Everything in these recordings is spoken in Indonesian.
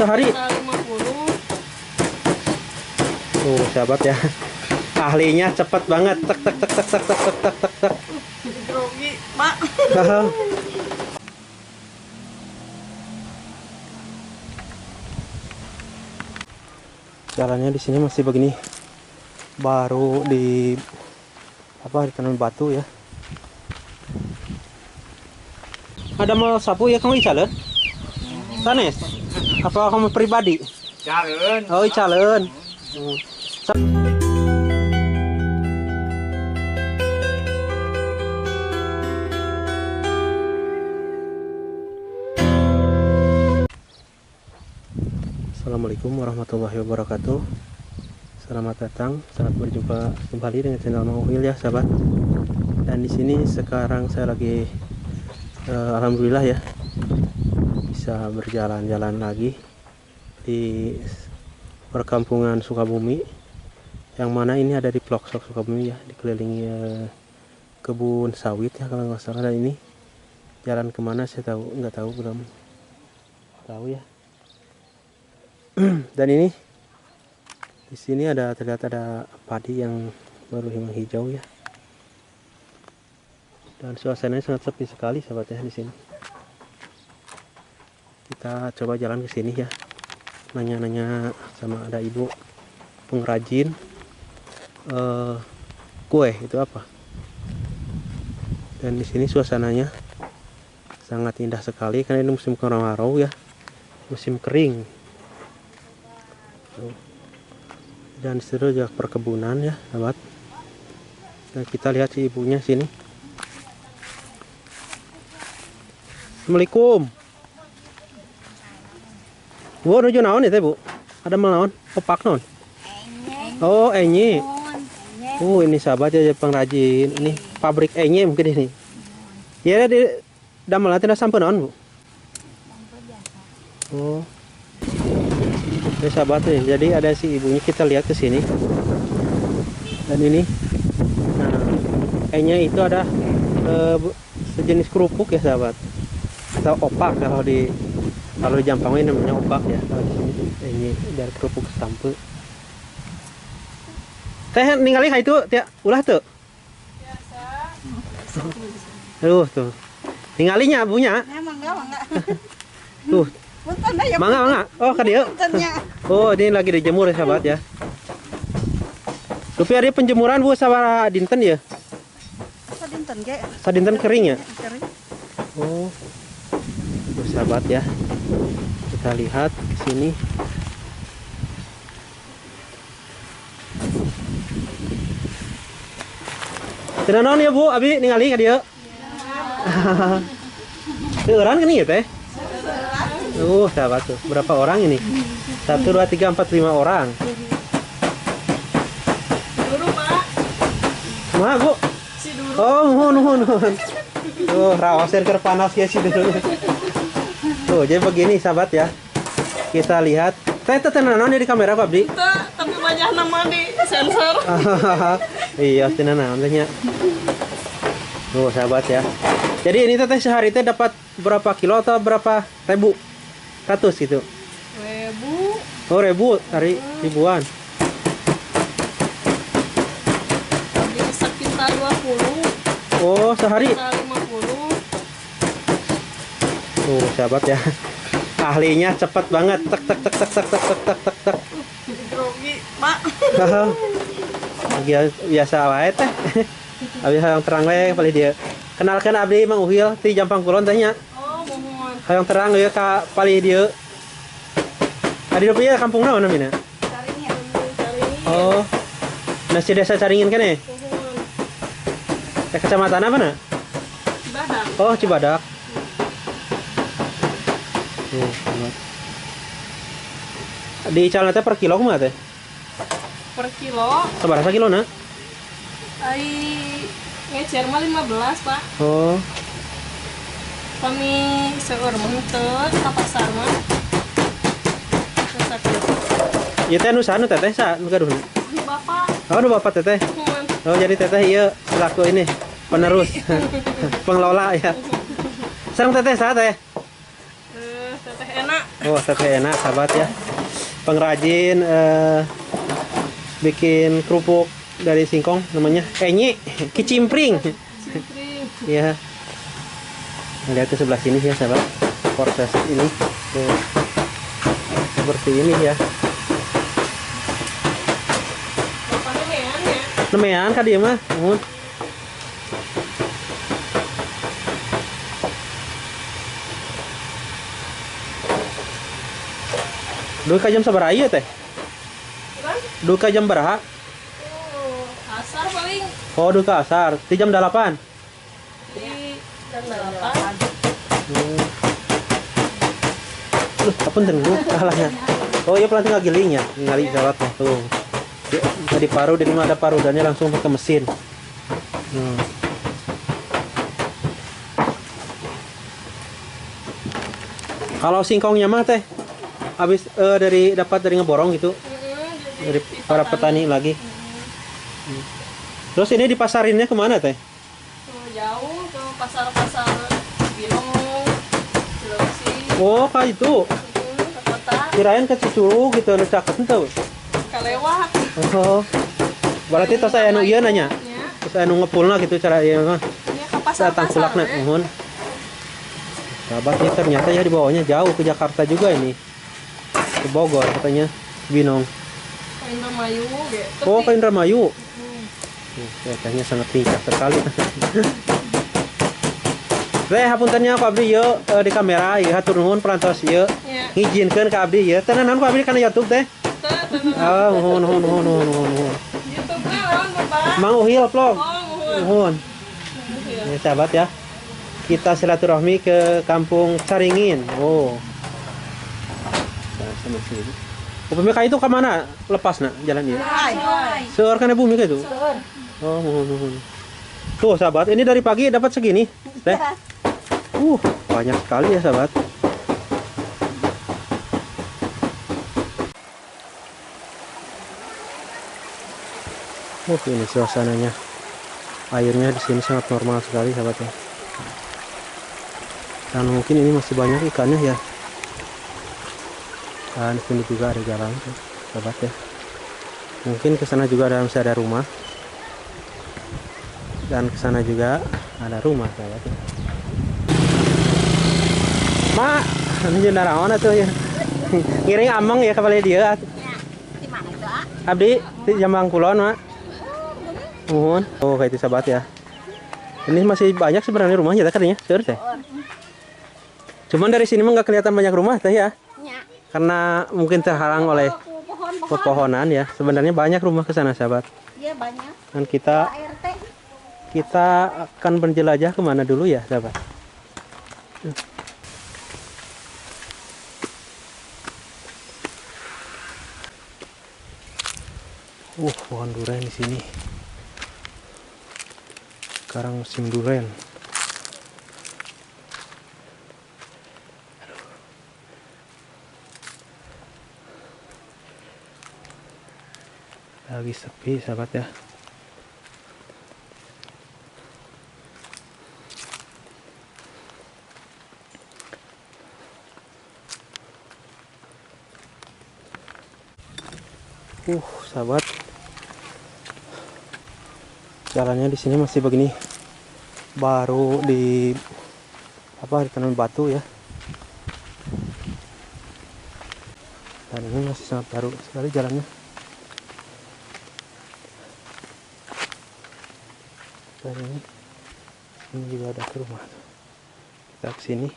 sehari. 50. Tuh sahabat ya, ahlinya cepet banget. Tek tek tek tek tek tek tek tek tek tek. Grogi, Mak. Jalannya di sini masih begini, baru di ditanam batu ya. Ada mau sapu ya kamu icalen? Sanes? Apa kamu pribadi? Calen. Oh icalen. Assalamualaikum warahmatullahi wabarakatuh. Selamat datang, selamat berjumpa kembali dengan channel Mang Uhil ya sahabat. Dan di sini sekarang saya lagi alhamdulillah ya bisa berjalan-jalan lagi di perkampungan Sukabumi, yang mana ini ada di Ploksok Sukabumi ya, dikelilingi kebun sawit ya kalau nggak salah. Dan ini jalan kemana saya nggak tahu, belum tahu ya. Dan ini di sini terlihat ada padi yang baru menghijau ya. Dan suasananya sangat sepi sekali sahabat ya di sini. Kita coba jalan ke sini ya. Nanya-nanya sama ada ibu pengrajin kue itu apa. Dan di sini suasananya sangat indah sekali karena ini musim kemarau ya. Musim kering. Dan di situ juga perkebunan ya sahabat. Dan kita lihat si ibunya sini. Assalamualaikum. Bu, nuju naon ya Bu? Ada melawan? Opak naon? Oh, enye. Ini sahabat ya pengrajin. Ini pabrik enye mungkin ini. Ya di damelan tidak sampai naon Bu? Oh. Ini sahabat nih, jadi ada si ibunya, kita lihat ke sini. Dan ini, nah, kayaknya itu ada sejenis kerupuk ya sahabat, atau opak kalau di Jampang ini namanya opak ya. Kalau di sini ini dari kerupuk setampe. Teh ningali itu tiap ulah tuh. Tuh. Ninggalinya bunya. Mangga. Tuh. Mangga. Oh, ka dieu. Oh, ini lagi dijemur ya sahabat ya. Tapi ada penjemuran Bu sabaraha dinten ya? Sadinten ge. Sadinten kering ya? Kering. Oh. Tuh sahabat ya. Kita lihat ke sini. Cenah naon ya Bu? Abi ningali ka dieu? Teueuran kan ieu teh? Sahabat tuh, berapa orang ini? 1, 2, 3, 4, 5 orang. Dulu, Pak. Mah, Bu? Si Duru. Oh, nuhun. Tuh, rawasen keur panas ya si dulu. Tuh, jadi begini sahabat ya. Kita lihat. Teh naon di kamera Pak Abdi? Tapi banyak nama di sensor. Iya, naon teh nya. Tuh, sahabat ya. Jadi ini teh sehari teh dapat berapa kilo atau berapa ribu? Ratus gitu. Ribu. Oh, ribu, hari ribuan. Bisa kita 20. Oh, sehari. Kita 50. Tuh, sahabat ya. Ahlinya cepet banget. Tek tek tek tek tek tek tek tek tek tek. Grogi, Mak. Biasa wae teh. Abi hayang terang we paling dia. Kenalkan abdi Mang Uhil di Jampang Kulon tanya. Oh, mohon. Hayang terang ya ka paling dia. Adi rupiah kampung naon namina? Caringin. Oh. Nasi desa Caringin kan ya? Mohon. Kecamatan apa na? Cibadak. Oh, Cibadak. Di calon teh per kilo kumaha teh? Per kilo. Sabaraha kilo na? Ai ngecer mah 15, Pak. Oh. Kami seueur mah teu ka pasar mah. Ieu teh anu sanu teteh sa nu gaduhna? Bapak. Oh, nu bapak teteh. Mohon. Oh, jadi teteh ieu selaku ini penerus pengelola ya. Sareng teteh sa teh? teteh enak. Oh, teteh enak sahabat ya. Pengrajin bikin kerupuk dari singkong namanya enyi, kicimpring. Cipring. Ya. Lihat ke sebelah sini ya sahabat. Proses ini tuh, seperti ini ya. Bapaknya mean ya. Nemean ka dia mah. Duh ka jam sabaraha ieu teh? Kan? Duh ka jam baraha? Oh, asar paling Oh, duh ka asar. Di jam 8. di jam 8. Apun tenggu kalahnya. Oh iya pelan tinggal giling ya, ngali sahabat tuh. Tadi paru di rumah ada parudannya langsung ke mesin. Kalau singkongnya mah teh habis dapat dari ngeborong gitu dari para petani lagi. Terus ini dipasarinnya kemana teh? Jauh ke pasar-pasar Bilong, Cilengsi, Oh kayak itu. ke kota, Kirain ke Cicuru gitu, nu caket tuh. Kalewat. Oh. Berarti tos aya nu ieu nanya. Ya, Terus anu ngepulna gitu cara ieu mah. ya ke pasar-pasar. Datang kulakna, nuhun. Sahabatnya ternyata ya di bawahnya jauh ke Jakarta juga ini. Ke Bogor katanya, Binong. Ke Indramayu gitu. Oh, ke Indramayu. Kayaknya sangat lincah sekali. Teh hapuntennya ku abdi ieu di kamera ieu hatur nuhun perantos ieu. Ya. Ngijinkeun ka abdi ieu. Tenanan ku abdi kana YouTube teh. Oh, nuhun. YouTube-nya lawan Bapak. Mang Uhil vlog. Oh, Nuhun. Ya, sahabat ya. Kita silaturahmi ke Kampung Caringin. Oh. Nah, sama sini. Bumi itu ke mana? Lepas nak jalan dia. Seur kana bumi ka itu. Oh, mohon. Tuh sahabat, ini dari pagi dapat segini. Teh. Banyak sekali ya sahabat. Ini suasananya. Airnya di sini sangat normal sekali sahabat ya. Dan mungkin ini masih banyak ikannya ya. Dan di sini juga ada jalan sahabat ya. Mungkin ke sana juga masih ada rumah. Dan ke sana juga ada rumah sahabat ya. Mak, ini jeung naraon atuh ya. Ngiring ameng ya kepala dia. Di mana itu, ah? Abdi di Jambang Kulon, Mak. Nuhun. Oh, kayak itu sahabat ya. Ini masih banyak sebenarnya rumahnya teh, seur teh. Cuman dari sini mah nggak kelihatan banyak rumah teh ya. Ya. Karena mungkin terhalang oleh Pohon-pohon. pepohonan ya. Sebenarnya banyak rumah ke sana sahabat. Iya banyak. Dan kita RT. akan berjelajah kemana dulu ya sahabat. Pohon durian di sini. Sekarang musim durian. Lagi sepi sahabat ya. Sahabat. Jalannya di sini masih begini. Baru ditanam batu ya. Dan ini masih sangat baru sekali jalannya. Dan ini juga ada ke rumah. Kita ke sini.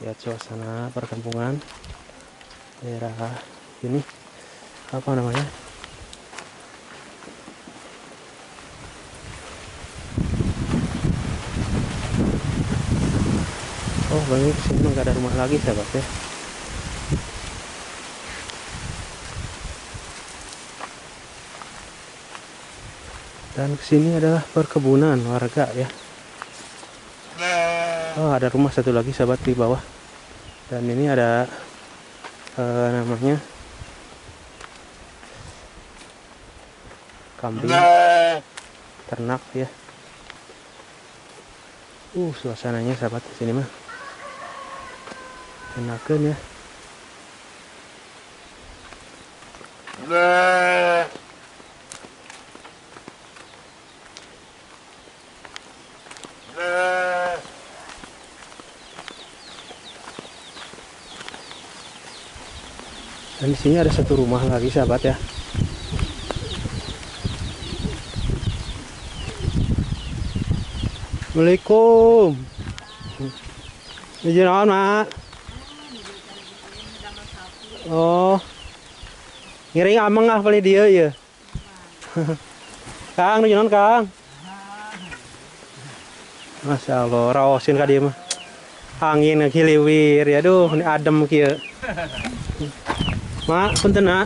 Lihat suasana perkampungan daerah ini, apa namanya, banyak sini nggak ada rumah lagi sahabat ya. Dan kesini adalah perkebunan warga ya. Ada rumah satu lagi sahabat di bawah. Dan ini ada namanya kambing ternak ya. Suasananya sahabat di sini mah enakan ya. Dan di sini ada satu rumah lagi sahabat ya. Assalamualaikum. Izin naon, Mak? Oh. Ngiring ameng ah beli dia ya. Kang, nu naon, Kang? Masya Allah, raosin ka dia mah. Angin ngiliwir ya, aduh ini adem kieu. Mak, punten nak.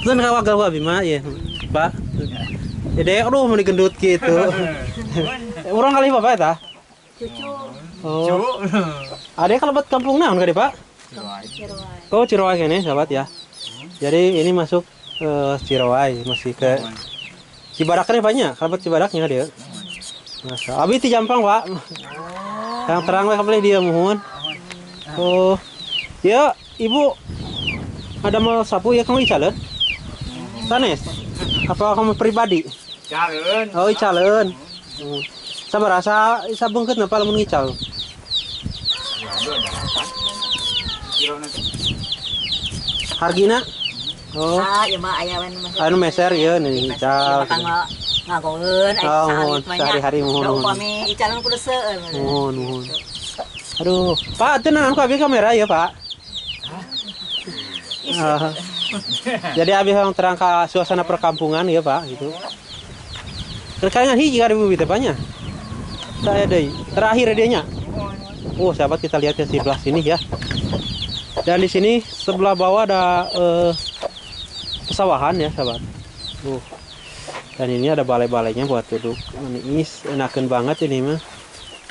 Punten ka wagal wa abi mak ya. Pak. Dede, aduh mau digendut gitu. Urang kali bapak eta? Cucu. Oh. Ade kalebat kampung naon ka Pak? Ciroai. Oh, Ciroai kene sahabat ya. Jadi ini masuk Ciroai, masih ke Cibaraknya banyak, kalebat Cibaraknya dia. Masa, abi ti Jampang, Pak. Yang terang lah kabeh dia mohon. Oh. Ya, Ibu ada mau sapu ya kamu icaleun? Sanes. Apa kamu pribadi? Caleun. Oh, icaleun. Sabarasa sabengkeut na lamun ngical. Hargina? Oh, Ya mah aya wan mah. anu meser ya nih ngical. Ngagoeun Oh, sehari-hari mohon. Upami icalan kudu seueur. Mohon. Aduh, Pak, tenan aku abi kamera ya, Pak. Ah. Jadi abi yang terang ke suasana perkampungan ya, Pak, gitu. Terkait hiji ka ibu tepanya. Saya deui. Terakhir dia nya. Oh, sahabat kita lihat ya sebelah sini ya. Dan di sini sebelah bawah ada pesawahan ya, sahabat. Dan ini ada balai-balainya buat duduk. Ini enakan banget ini mah.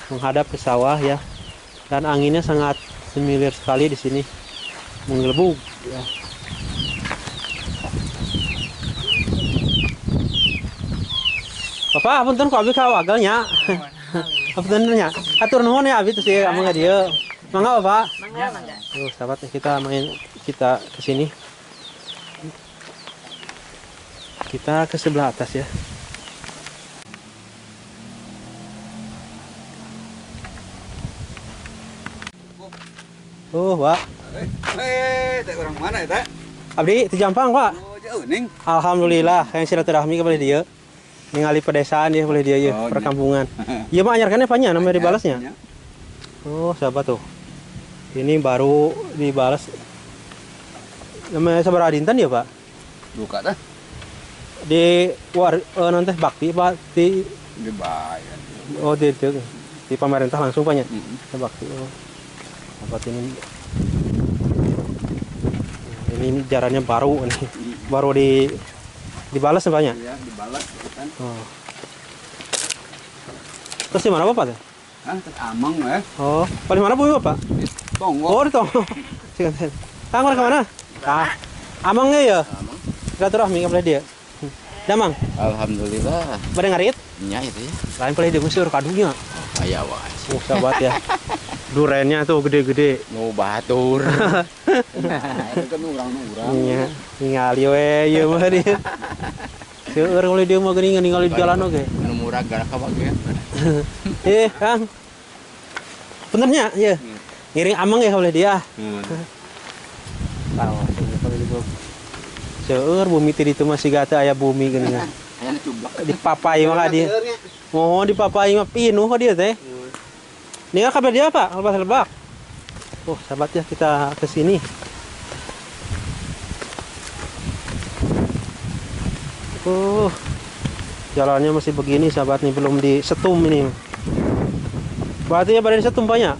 Menghadap ke sawah ya. Dan anginnya sangat semilir sekali di sini. Menggelebug ya. Bapak, punten ku abi ka wagalnya. Punten nya. Atur nuhun ya abi teh sih amang dia. Mangga Bapak. Mangga. Sahabat kita ke sini. Kita ke sebelah atas ya. Oh, Pak. Teh orang mana ya, Teh? Abdi di Jampang, Pak. Oh, jauh ning. Alhamdulillah, yang silaturahmi kepada dia. Ningali pedesaan dia boleh dia ya, Oh, perkampungan. Iya, Mak, anyarkannya apanya namanya dibalasnya? Ya. Oh, sahabat tuh. Ini baru dibalas. Namanya sabar Adintan ya, Pak? Buka teh. Di nanti bakti, Pak, di Dibayar. oh di pemerintah langsung Pak ya. Bakti. Oh. Sahabat ini jalannya baru nih. Baru dibalas Pak ya? Iya, dibalas kan. Oh. Terus di mana Bapak teh? Hah, teh amang ya. Oh, paling mana Bu Bapak? Tonggo. Oh, di Tonggo. Kang ke mana? Ah, amangnya ya? Silaturahmi kepada dia. Damang, Alhamdulillah. pada ngarit? Nya itu ya. Lain paling dia musur kadunya. Aya wae. Oh, sahabat ya. Durennya tuh gede-gede. Nu batur. Itu kan urang-urang. Iya, ningali we ieu mah dia. Seueur oleh dia mah geuning ningali di jalan oge. Nu murah gara ka bagean. Kang. Benernya, ya. Ngiring amang ya oleh dia. Tahu, kalau di seueur bumi teh ditu masih gata aya bumi geuning. Aya cublak. Di papai mah dia. Oh, di papai mah pinuh kok dia teh. Ini kabar dia Pak, lebak. Oh, sahabat ya kita ke sini. Oh. Jalannya masih begini sahabat nih, belum disetum ini. Berarti ya pada disetum banyak.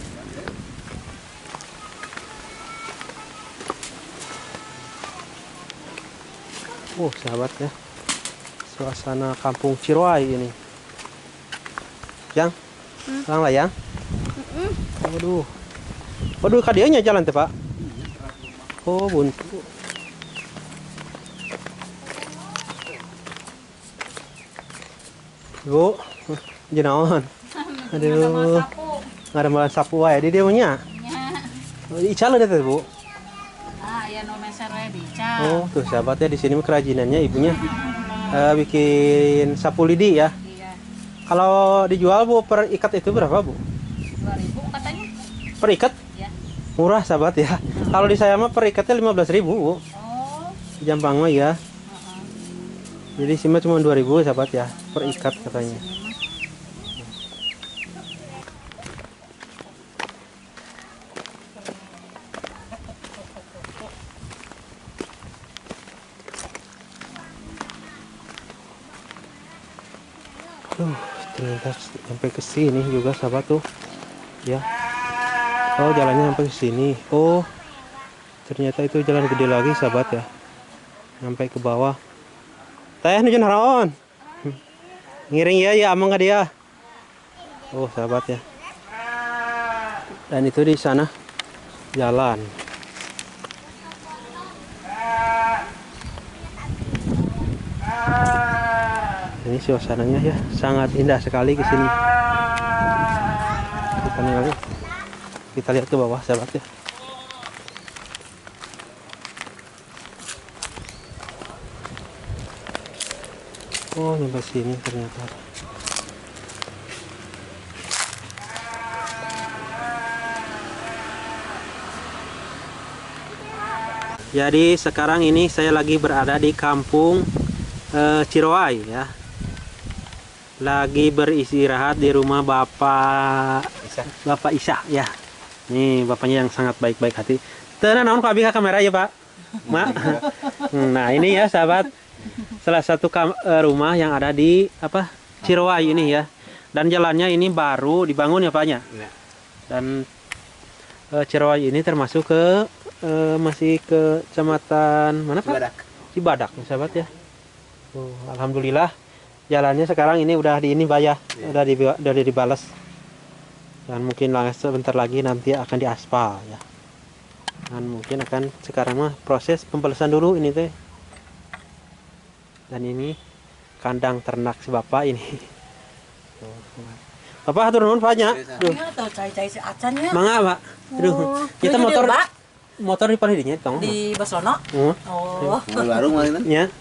Oh, sahabat ya. Suasana kampung Ciroai ini. Yang? Lang layang? Waduh. Waduh, kadianya jalan teh, Pak. Oh, buntu. Bu, jenaon. Aduh, nggak ada malah sapu wae di dia punya. Ical ada tuh bu. Ya no meser we dical. Oh tuh sahabat ya, di sini kerajinannya ibunya bikin sapu lidi ya. Iya. Kalau dijual bu per ikat itu berapa bu? 2.000 katanya. Per ikat? Iya. Murah sahabat ya. Kalau di saya mah per ikatnya 15.000 bu. Oh. Di Jampang mah ya. Jadi sini cuma 2.000 sahabat ya per ikat katanya. Ternyata sampai ke sini juga sahabat tuh ya. Oh jalannya sampai ke sini. Oh ternyata itu jalan gede lagi sahabat ya, sampai ke bawah. Teh nujun haraon ngiring ya ya amang dia. Oh sahabat ya, dan itu di sana jalan. Ini suasananya ya sangat indah sekali ke sini. Kita lihat ke bawah sahabat ya. Oh nyampe sini ternyata. Jadi sekarang ini saya lagi berada di kampung Ciroai ya. Lagi beristirahat di rumah Bapak Isa ya. Nih bapaknya yang sangat baik-baik hati. Tenan naon ka kamera ya Pak. Mak. Nah ini ya sahabat, salah satu rumah yang ada di Ciroai ini ya. Dan jalannya ini baru dibangun ya Paknya. Dan Ciroai ini termasuk ke masih ke kecamatan mana Pak? Cibadak ya sahabat ya. Alhamdulillah jalannya sekarang ini udah di ini Pak ya, udah dibalas. Dan mungkin sebentar lagi nanti akan diaspal ya. Dan mungkin akan sekarang mah proses pembalasan dulu ini teh. Dan ini kandang ternak si bapak ini. Bapak atur nuhun Paknya. Duh. Tahu cai-cai si acannya. Mangga Pak. Aduh, kita motor di palidinya tong. Di Basono. Oh. Oh. Warung mana? Ya.